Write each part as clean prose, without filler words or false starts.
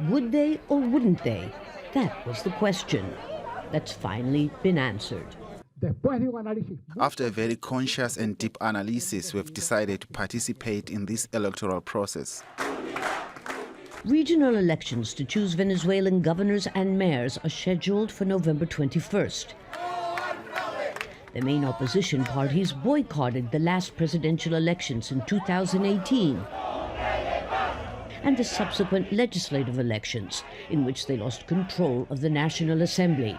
Would they or wouldn't they? That was the question. That's finally been answered. After a very conscious and deep analysis, we've decided to participate in this electoral process. Regional elections to choose Venezuelan governors and mayors are scheduled for November 21st. The main opposition parties boycotted the last presidential elections in 2018 and the subsequent legislative elections, in which they lost control of the National Assembly.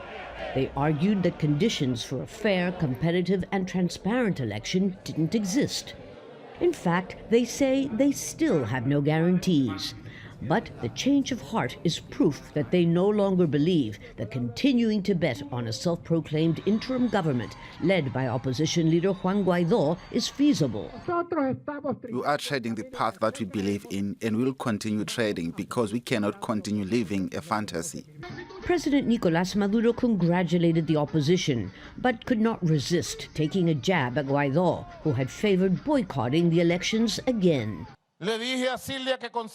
They argued that conditions for a fair, competitive, and transparent election didn't exist. In fact, they say they still have no guarantees. But the change of heart is proof that they no longer believe that continuing to bet on a self-proclaimed interim government led by opposition leader Juan Guiado is feasible. We are treading the path that we believe in, and will continue treading because we cannot continue living a fantasy. President Nicolas Maduro congratulated the opposition, but could not resist taking a jab at Guaidó, who had favored boycotting the elections again.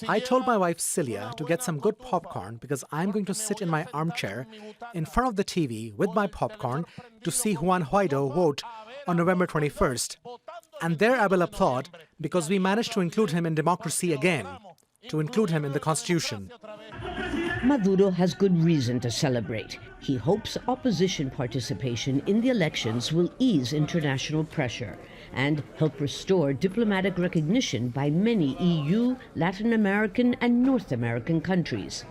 I told my wife Celia to get some good popcorn because I'm going to sit in my armchair in front of the TV with my popcorn to see Juan Guaido vote on November 21st. And there I will applaud because we managed to include him in democracy again, to include him in the Constitution. Maduro has good reason to celebrate. He hopes opposition participation in the elections will ease international pressure and help restore diplomatic recognition by many EU, Latin American, and North American countries.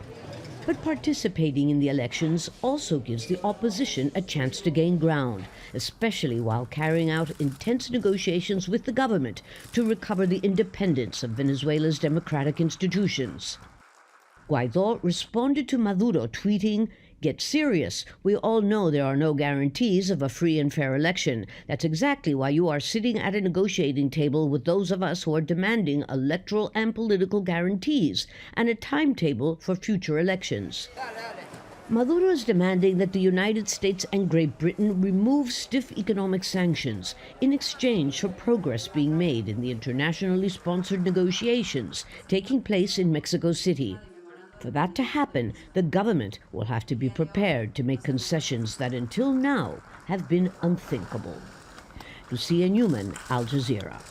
But participating in the elections also gives the opposition a chance to gain ground, especially while carrying out intense negotiations with the government to recover the independence of Venezuela's democratic institutions. Guaidó responded to Maduro, tweeting, "Get serious. We all know there are no guarantees of a free and fair election. That's exactly why you are sitting at a negotiating table with those of us who are demanding electoral and political guarantees and a timetable for future elections." Maduro is demanding that the United States and Great Britain remove stiff economic sanctions in exchange for progress being made in the internationally sponsored negotiations taking place in Mexico City. For that to happen, the government will have to be prepared to make concessions that until now have been unthinkable. Lucia, Newman, Al Jazeera.